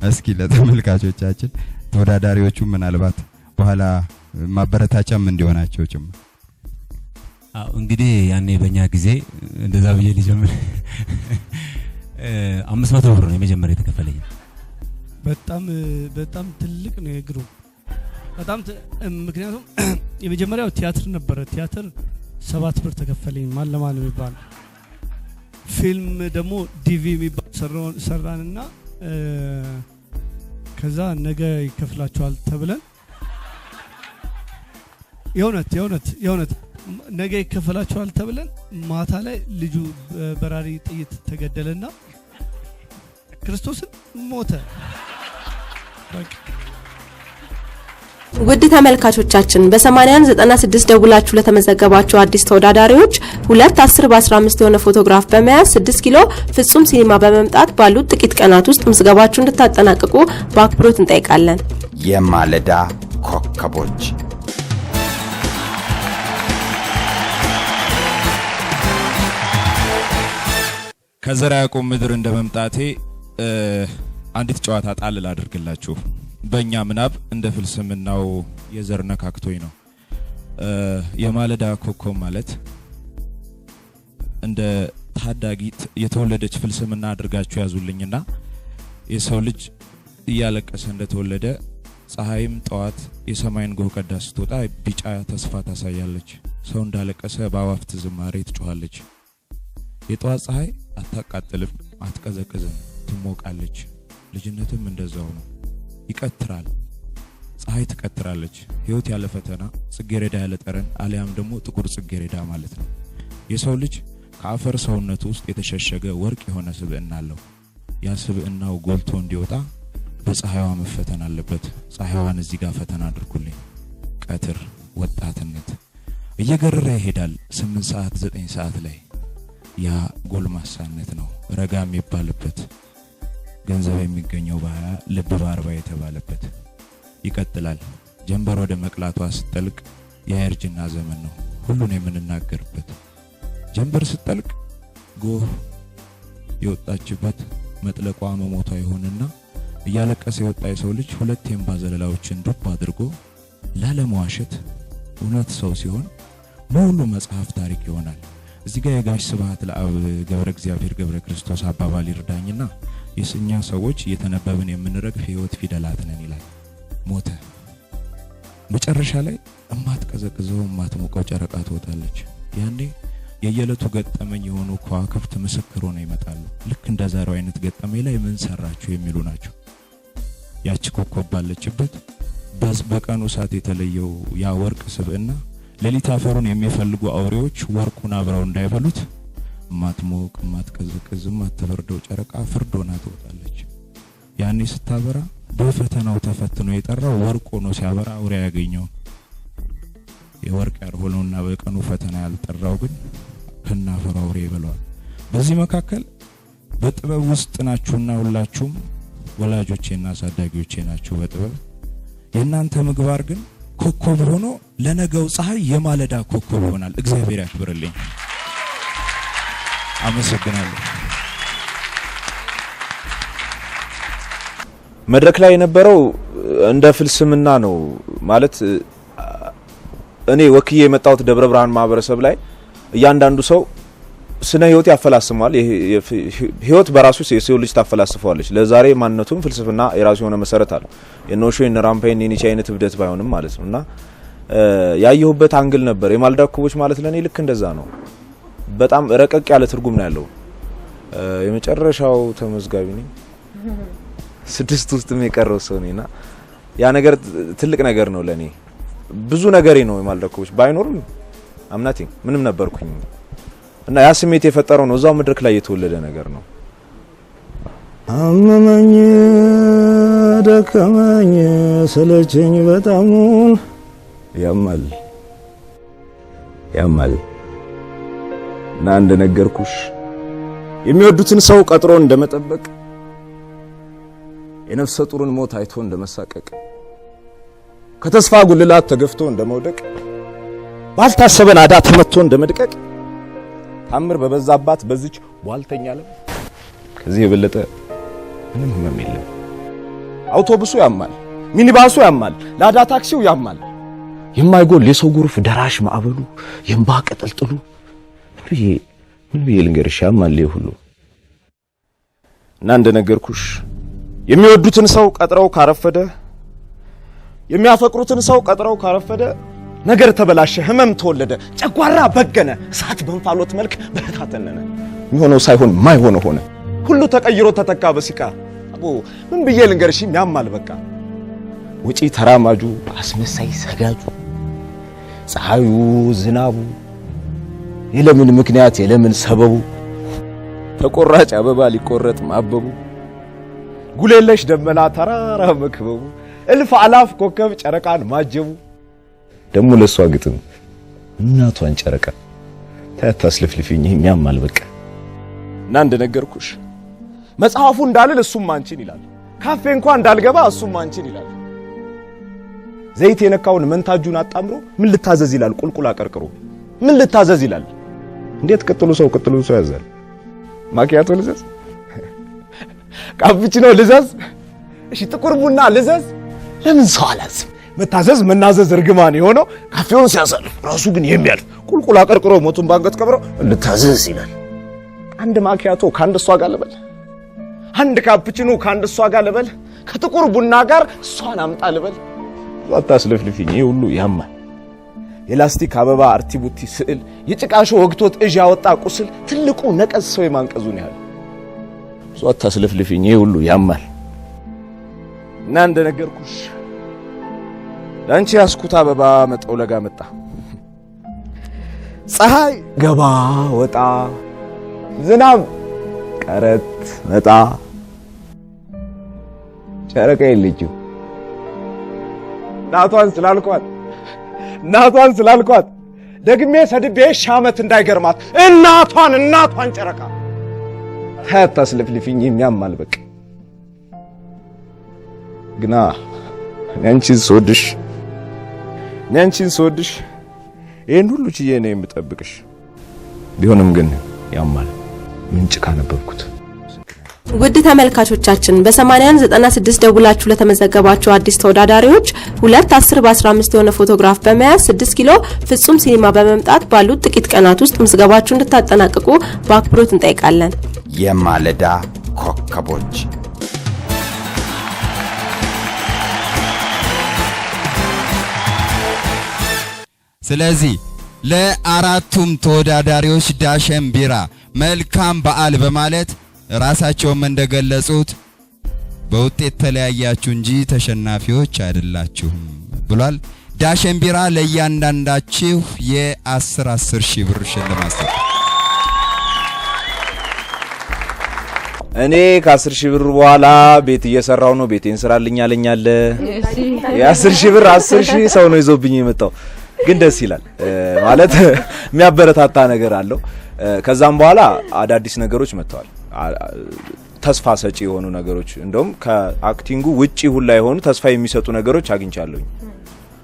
እስኪ ለተመልካቾቻችን ተወዳዳሪዎቹ ምናልባት በኋላ ማበረታቻም እንዲሆናቸው ጭምር። እንግዲህ ያኔ በእኛ ጊዜ እንደዛ ብዬ ሊጀምር 500 ብር ነው የመጀመሪያ የተከፈለኝ። በጣም ትልቅ ነው የግሩ በጣም ምክንያቱም የመጀመሪያው ቲያትር ነበረ ቲያትር 7 ብር ተከፈለኝ ማለማን የሚባል ፊልም ደግሞ ዲቪ የሚባል ሰራንና ከዛ ነገ ይከፍላችኋል ተብለን የእውነት ነገ ይከፈላችኋል ተብለን ማታ ላይ ልጁ በራሪ ጥይት ተገደለና ክርስቶስን ሞተ በቃ ውድ ተመልካቾቻችን በ8196 ደውላችሁ ለተመዘገባችሁ አዲስ ተወዳዳሪዎች 2 10 በ15 የሆነ ፎቶግራፍ በመያዝ 6 ኪሎ ፍጹም ሲኒማ በመምጣት ባሉት ጥቂት ቀናት ውስጥ ምዝገባችሁን እንድታጠናቅቁ በአክብሮት እንጠይቃለን። የማለዳ ኮከቦች ከዘራ ያዕቆብ ምድር እንደመምጣቴ አንዲት ጨዋታ ጣል ላድርግላችሁ። በእኛ ምናብ እንደ ፍልስምናው የዘር ነካክቶኝ ነው። የማለዳ ኮከብ ማለት እንደ ታዳጊ የተወለደች ፍልስምና አድርጋችሁ ያዙልኝና የሰው ልጅ እያለቀሰ እንደተወለደ ፀሐይም ጠዋት የሰማይን ጎህ ቀዳ ስትወጣ ቢጫ ተስፋ ታሳያለች። ሰው እንዳለቀሰ በአዋፍት ዝማሬ ትጮኻለች። የጠዋት ፀሐይ አታቃጥልም፣ አትቀዘቅዝም፣ ትሞቃለች። ልጅነትም እንደዛው ነው። ይቀጥራል። ፀሐይ ትቀጥራለች። ህይወት ያለ ፈተና፣ ጽጌረዳ ያለ ጠረን አሊያም ደግሞ ጥቁር ጽጌረዳ ማለት ነው። የሰው ልጅ ከአፈር ሰውነቱ ውስጥ የተሸሸገ ወርቅ የሆነ ስብዕና አለው። ያ ስብዕናው ጎልቶ እንዲወጣ በፀሐይዋ መፈተን አለበት። ፀሐይዋን እዚህ ጋር ፈተና አድርጉልኝ። ቀትር ወጣትነት እየገረረ ይሄዳል። 8 ሰዓት 9 ሰዓት ላይ ያ ጎልማሳነት ነው። ረጋ የሚባልበት ገንዘብ የሚገኘው በ20 ልብ በ40 የተባለበት ይቀጥላል። ጀንበር ወደ መቅላቷ ስትጠልቅ የእርጅና ዘመን ነው። ሁሉን የምንናገርበት ጀንበር ስትጠልቅ ጎህ የወጣችበት መጥለቋ መሞቷ ይሆንና እያለቀሰ የወጣ የሰው ልጅ 2 የእንባ ዘለላዎችን ዱብ አድርጎ ላለመዋሸት እውነት ሰው ሲሆን ሙሉ መጽሐፍ ታሪክ ይሆናል። እዚህ ጋር የጋሽ ስብሐት ለአብ ገብረ እግዚአብሔር ገብረ ክርስቶስ አባባል ይርዳኝና የስኛ ሰዎች እየተነበብን የምንረግፍ ህይወት ፊደላት ነን ይላል። ሞተ። መጨረሻ ላይ እማትቀዘቅዘው እማትሞቀው ጨረቃ ትወጣለች። ያኔ የየለቱ ገጠመኝ የሆኑ ከዋክብት ምስክር ሆነው ይመጣሉ። ልክ እንደ ዛሬው አይነት ገጠመኝ ላይ ምን ሰራችሁ የሚሉ ናቸው። ያቺ ኮከብ ባለችበት በቀኑ ሰዓት የተለየው ያ ወርቅ ስብዕና ሌሊት አፈሩን የሚፈልጉ አውሬዎች ወርቁን አብረው እንዳይበሉት ማትሞቅ ማትቀዝቅዝ ማትበርደው ጨረቃ ፍርድ ሆና ትወጣለች። ያኔ ስታበራ በፈተናው ተፈትኖ የጠራው ወርቅ ሆኖ ሲያበራ አውሬ ያገኘው የወርቅ ያልሆነውና በቀኑ ፈተና ያልጠራው ግን ከናፈሩ አውሬ ይበላዋል። በዚህ መካከል በጥበብ ውስጥ ናችሁና ሁላችሁም ወላጆቼና አሳዳጊዎቼ ናችሁ። በጥበብ የእናንተ ምግባር ግን ኮከብ ሆኖ ለነገው ፀሐይ የማለዳ ኮከብ ይሆናል። እግዚአብሔር ያክብርልኝ። አመሰግናለሁ። መድረክ ላይ የነበረው እንደ ፍልስምና ነው ማለት እኔ ወክዬ የመጣሁት ደብረ ብርሃን ማህበረሰብ ላይ እያንዳንዱ ሰው ስነ ህይወት ያፈላስማል። ህይወት በራሱ የሰው ልጅ ታፈላስፈዋለች። ለዛሬ ማንነቱም ፍልስፍና የራሱ የሆነ መሰረት አለው። የኖሾ የነራምፓይን የኒቻ አይነት እብደት ባይሆንም ማለት ነውና ያየሁበት አንግል ነበር። የማለዳ ኮከቦች ማለት ለኔ ልክ እንደዛ ነው። በጣም ረቀቅ ያለ ትርጉም ነው ያለው። የመጨረሻው ተመዝጋቢ ነኝ 6 ውስጥ የቀረው ሰው ነኝና ያ ነገር ትልቅ ነገር ነው ለኔ። ብዙ ነገሬ ነው የማለዳ ኮከቦች ባይኖርም አምናቲ ምንም ነበርኩኝ እና ያ ስሜት የፈጠረው ነው እዛው መድረክ ላይ የተወለደ ነገር ነው። አመመኝ ደከመኝ ሰለቸኝ በጣም ያማል እና እንደነገርኩሽ የሚወዱትን ሰው ቀጥሮ እንደመጠበቅ የነፍሰ ጡርን ሞት አይቶ እንደመሳቀቅ ከተስፋ ጉልላት ተገፍቶ እንደመውደቅ ባልታሰበ ናዳ ተመቶ እንደመድቀቅ ታምር በበዛባት በዚች ቧልተኛ ዓለም ከዚህ የበለጠ ምንም ህመም የለም። አውቶቡሱ ያማል፣ ሚኒባሱ ያማል፣ ላዳ ታክሲው ያማል። የማይጎል የሰው ጎርፍ ደራሽ ማዕበሉ የእንባ ቅጥልጥሉ ምን ብዬ ልንገርሽ ያማል ሁሉ እና እንደነገርኩሽ የሚወዱትን ሰው ቀጥረው ካረፈደ የሚያፈቅሩትን ሰው ቀጥረው ካረፈደ ነገር ተበላሸ ህመም ተወለደ ጨጓራ በገነ እሳት በእንፋሎት መልክ በተታተነነ የሚሆነው ሳይሆን ማይሆነው ሆነ ሁሉ ተቀይሮ ተተካ በሲቃ አቦ ምን ብዬ ልንገርሽ ያማል በቃ ውጪ ተራማጁ አስመሳይ ሰጋጁ ፀሐዩ ዝናቡ የለምን ምክንያት የለምን ሰበቡ ተቆራጭ አበባ ሊቆረጥ ማበቡ ጉሌለሽ ደመና ተራራ መክበቡ እልፍ አላፍ ኮከብ ጨረቃን ማጀቡ ደሞ ለሷ ግጥም እናቷን ጨረቃ ታታስልፍልፊኝ የሚያማል በቃ እና እንደነገርኩሽ መጽሐፉ እንዳልል እሱም አንቺን ይላል ካፌ እንኳን እንዳልገባ እሱም አንቺን ይላል ዘይት የነካውን መንታጁን አጣምሮ ምን ልታዘዝ ይላል ቁልቁል አቀርቅሮ ምን ልታዘዝ ይላል እንዴት ቅጥሉ ሰው ያዛል ማኪያቶ ልዘዝ ካፕቺኖ ልዘዝ እሺ ጥቁር ቡና ልዘዝ ለምን ሰው አላዝም መታዘዝ መናዘዝ እርግማን የሆነው ካፌውን ሲያሳልፍ ራሱ ግን የሚያልፍ ቁልቁል አቀርቅሮ ሞቱን ባንገት ቀብሮ ልታዘዝ ይላል አንድ ማኪያቶ ካንድ እሷ ጋር ልበል አንድ ካፕቺኖ ካንድ እሷ ጋር ልበል ከጥቁር ቡና ጋር እሷን አምጣ ልበል አታስለፍልፊኝ ሁሉ ያማል የላስቲክ አበባ አርቲቡቲ ስዕል የጭቃሾ ወግቶት እጅ ያወጣ ቁስል ትልቁ ነቀዝ ሰው የማንቀዙን ያህል አታስለፍልፊኝ ሁሉ ያማል እና እንደነገርኩሽ ላንቺ ያስኩት አበባ መጠውለጋ መጣ ፀሐይ ገባ ወጣ ዝናብ ቀረት መጣ ጨረቃ የለችም እናቷን ስላልኳት ደግሜ ሰድቤ ሻመት እንዳይገርማት እናቷን ጨረቃ ታታስለፍልፊኝ የሚያማል በቃ ግና አንቺን ስወድሽ ይሄን ሁሉ ችዬ ነው የምጠብቅሽ ቢሆንም ግን ያማል ምንጭ ካነበብኩት ውድ ተመልካቾቻችን በ8196 ደውላችሁ ለተመዘገባችሁ አዲስ ተወዳዳሪዎች 2 10 በ15 የሆነ ፎቶግራፍ በመያዝ 6 ኪሎ ፍጹም ሲኒማ በመምጣት ባሉት ጥቂት ቀናት ውስጥ ምዝገባችሁን እንድታጠናቅቁ በአክብሮት እንጠይቃለን። የማለዳ ኮከቦች ስለዚህ ለአራቱም ተወዳዳሪዎች ዳሸን ቢራ መልካም በዓል በማለት ራሳቸውም እንደገለጹት በውጤት ተለያያችሁ እንጂ ተሸናፊዎች አይደላችሁም ብሏል። ዳሸን ቢራ ለእያንዳንዳችሁ የ10 ሺህ ብር ሽልማት ሰጥቷል። እኔ ከ10 ሺህ ብር በኋላ ቤት እየሰራው ነው ቤቴን ስራልኝ አለኛለ የ10 ሺህ ብር 10 ሺህ ሰው ነው ይዞብኝ የመጣው ግን ደስ ይላል ማለት የሚያበረታታ ነገር አለው። ከዛም በኋላ አዳዲስ ነገሮች መጥተዋል ተስፋ ሰጪ የሆኑ ነገሮች እንደውም ከአክቲንጉ ውጪ ሁላ የሆኑ ተስፋ የሚሰጡ ነገሮች አግኝቻለሁ።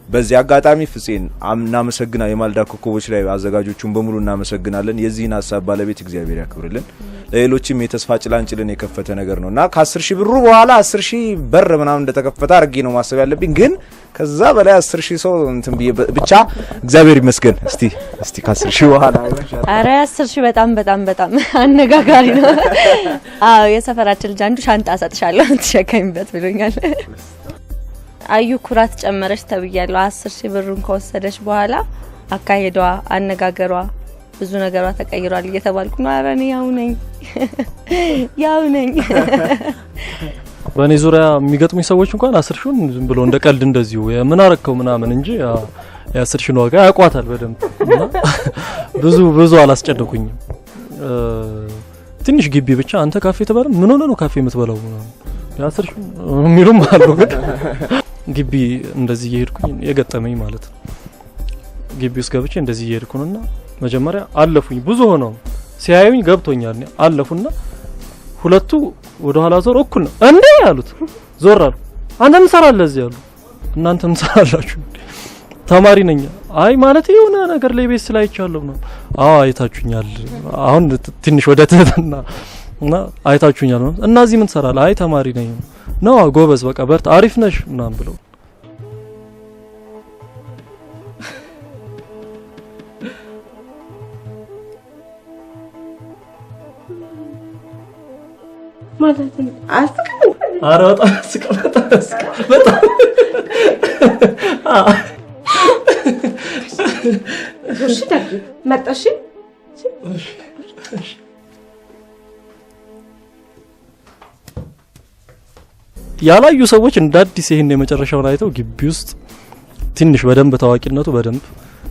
በዚህ አጋጣሚ ፍፄን እናመሰግናለን። የማለዳ ኮከቦች ላይ አዘጋጆቹን በሙሉ እናመሰግናለን። የዚህን ሐሳብ ባለቤት እግዚአብሔር ያክብርልን። ለሌሎችም የተስፋ ጭላንጭልን የከፈተ ነገር ነውና ከ10 ሺህ ብሩ በኋላ 10 ሺህ በር ምናምን እንደተከፈተ አርጌ ነው ማሰብ ያለብኝ ግን ከዛ በላይ 10 ሺህ ሰው እንትን ብቻ እግዚአብሔር ይመስገን። እስቲ ከ10 ሺህ በኋላ አረ 10 ሺህ በጣም አነጋጋሪ ነው። አዎ የሰፈራችን ልጅ አንዱ ሻንጣ ሰጥሻለሁ ተሸከሚበት ብሎኛል። አዩ ኩራት ጨመረች ተብያለሁ። 10 ሺህ ብሩን ከወሰደች በኋላ አካሄዷ አነጋገሯ ብዙ ነገሯ ተቀይሯል እየተባልኩ ነው። አረ እኔ ያው ነኝ በእኔ ዙሪያ የሚገጥሙኝ ሰዎች እንኳን 10 ሺውን ዝም ብሎ እንደ ቀልድ እንደዚሁ ምን አረከው ምናምን እንጂ የ10 ሺውን ዋጋ ያቋታል በደንብ እና ብዙ አላስጨነቁኝም። ትንሽ ግቢ ብቻ አንተ ካፌ ተባለ ምን ሆነ ነው ካፌ የምትበላው የ10 ሺው የሚሉም አሉ ግን ግቢ እንደዚህ እየሄድኩኝ የገጠመኝ ማለት ነው። ግቢ ውስጥ ገብቼ እንደዚህ እየሄድኩና መጀመሪያ አለፉኝ ብዙ ሆነው ሲያዩኝ ገብቶኛል አለፉና ሁለቱ ወደ ኋላ ዞር እኩል ነው እንዴ ያሉት ዞር አሉ። አንተም እንሰራለን እዚህ ያሉ እናንተም እንሰራላችሁ ተማሪ ነኝ አይ ማለት የሆነ ነገር ላይ ቤት ስላይቻለሁ ነው አይታችሁኛል አሁን ትንሽ ወደ ተተና እና አይታችሁኛል ነው እና እዚህ ምን ሰራለ አይ ተማሪ ነኝ ነው ጎበዝ በቃ በርታ አሪፍ ነሽ ምናምን ብለው ማለት አስተካክል ኧረ በጣም በጣም እሺ ደግ መጣሽ ያላዩ ሰዎች እንደ አዲስ ይሄን የመጨረሻውን አይተው ግቢ ውስጥ ትንሽ በደንብ ታዋቂነቱ በደንብ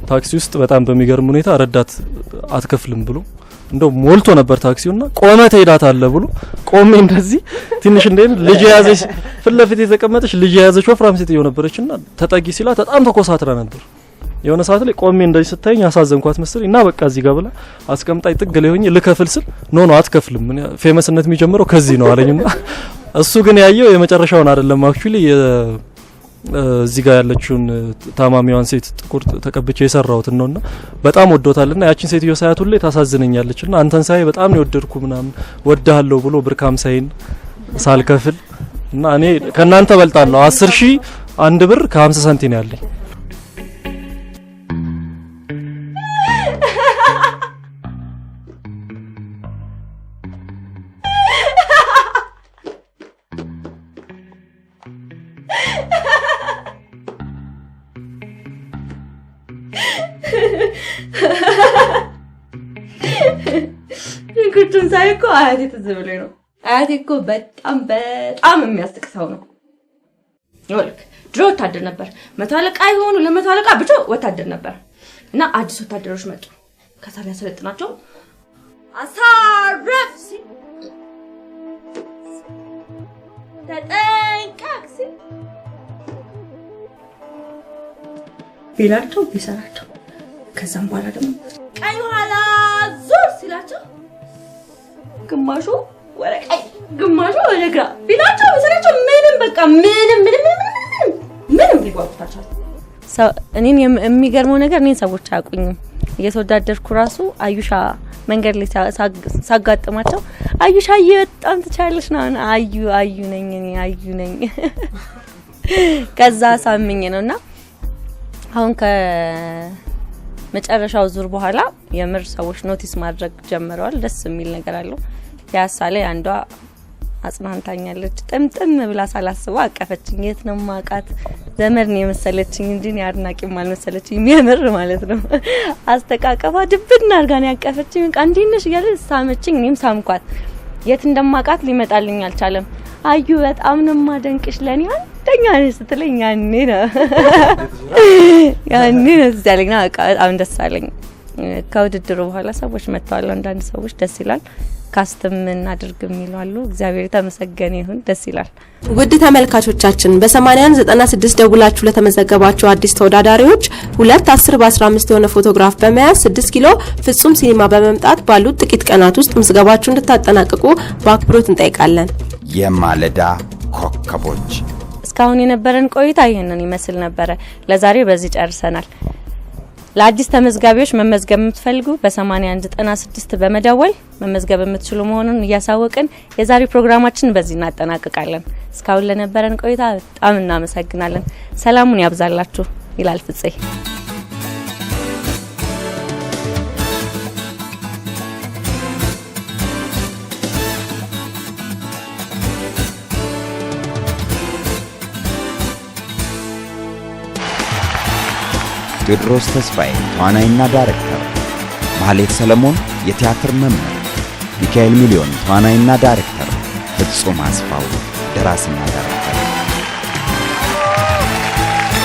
ታክሲ ውስጥ በጣም በሚገርም ሁኔታ ረዳት አትከፍልም ብሎ እንደው ሞልቶ ነበር ታክሲውና ቆመ ትሄዳታለህ ብሎ ቆሜ እንደዚህ ትንሽ እንደም ልጅ ያዘች ፍለፊት የተቀመጠች ልጅ ያዘች ወፍራም ሴትዮ ነበረችና ተጠጊ ሲላት በጣም ተኮሳትራ ነበር። የሆነ ሰዓት ላይ ቆሜ እንደዚህ ስታየኝ አሳዘንኳት መሰለኝ እና በቃ እዚህ ጋር ብላ አስቀምጣይ ጥግ ላይ ሆኜ ልከፍል ስል ኖ አትከፍልም ምን ፌመስነት የሚጀምረው ከዚህ ነው አለኝና እሱ ግን ያየው የመጨረሻውን አይደለም አክቹሊ እዚህ ጋር ያለችውን ታማሚዋን ሴት ጥቁር ተቀብቼ የሰራሁት ነውና በጣም ወዶታልና ያቺን ሴትዮ ሳያት ሁሌ ታሳዝነኛለችና አንተን ሳይ በጣም ነው ወደድኩ ምናምን ወዳለሁ ብሎ ብርካም ሳይን ሳልከፍል እና እኔ ከናንተ በልጣለሁ 10,000 አንድ ብር ከ50 ሳንቲም ያለኝ ንግዱን ሳይ እኮ አያቴ ትዝ ብሎኝ ነው። አያቴ እኮ በጣም የሚያስቅ ሰው ነው። ይኸውልህ ድሮ ወታደር ነበር። 100 አለቃ ይሆኑ ለ100 አለቃ ብቻ ወታደር ነበር እና አዲስ ወታደሮች መጡ። ከዛ ሊያሰለጥናቸው አሳረፍ ሲል ተጠንቀቅ ሲል ቢላቸው ቢሰራቸው ከዛም በኋላ ደግሞ ቀኝ ኋላ ዞር ሲላቸው ግማሹ ወደ ቀኝ ግማሹ ወደ ግራ ቢላቸው ቢሰራቸው ምንም በቃ ምንም ሊጓጉታቸው እኔን የሚገርመው ነገር እኔን ሰዎች አያውቁኝም። እየተወዳደርኩ ራሱ አዩሻ መንገድ ላይ ሳጋጥማቸው አዩሻዬ በጣም ትቻለሽ ነው አዩ ነኝ ከዛ ሳምኝ ነውና አሁን ከመጨረሻው ዙር በኋላ የምር ሰዎች ኖቲስ ማድረግ ጀምረዋል። ደስ የሚል ነገር አለው። ፒያሳ ላይ አንዷ አጽናንታኛለች። ጥምጥም ብላ ሳላስበው አቀፈችኝ። የት ነው ማቃት ዘመድ ነው የመሰለችኝ እንጂ አድናቂም አልመሰለችኝ። የሚያምር ማለት ነው አስተቃቀፋ ድብና አርጋን ያቀፈችኝ። በቃ እንዲነሽ እያለ ሳመችኝ። እኔም ሳምኳት። የት እንደማቃት ሊመጣልኝ አልቻለም። አዩ በጣም ነው ማደንቅሽ ለኔ አንደኛ ነሽ ስትለኝ ያኔ ነው ያለኝ ነው በጣም ደስ አለኝ። ከውድድሩ በኋላ ሰዎች መጥተዋል። አንዳንድ ሰዎች ደስ ይላል። ካስተም እናድርግ የሚላሉ እግዚአብሔር የተመሰገነ ይሁን። ደስ ይላል። ውድ ተመልካቾቻችን በ8196 ደውላችሁ ለተመዘገባችሁ አዲስ ተወዳዳሪዎች 2 10 በ15 የሆነ ፎቶግራፍ በመያዝ 6 ኪሎ ፍጹም ሲኒማ በመምጣት ባሉት ጥቂት ቀናት ውስጥ ምዝገባችሁ እንድታጠናቅቁ በአክብሮት እንጠይቃለን። የማለዳ ኮከቦች እስካሁን የነበረን ቆይታ ይሄንን ይመስል ነበር። ለዛሬ በዚህ ጨርሰናል። ለአዲስ ተመዝጋቢዎች መመዝገብ የምትፈልጉ በ8196 በመደወል መመዝገብ የምትችሉ መሆኑን እያሳወቅን የዛሬ ፕሮግራማችን በዚህ እናጠናቅቃለን። እስካሁን ለነበረን ቆይታ በጣም እናመሰግናለን። ሰላሙን ያብዛላችሁ ይላል ፍፄ። ቴዎድሮስ ተስፋዬ ተዋናይና ዳይሬክተር፣ ማህሌት ሰለሞን የቲያትር መምህር፣ ሚካኤል ሚሊዮን ተዋናይና ዳይሬክተር፣ ፍጹም አስፋው ደራሲና ዳይሬክተር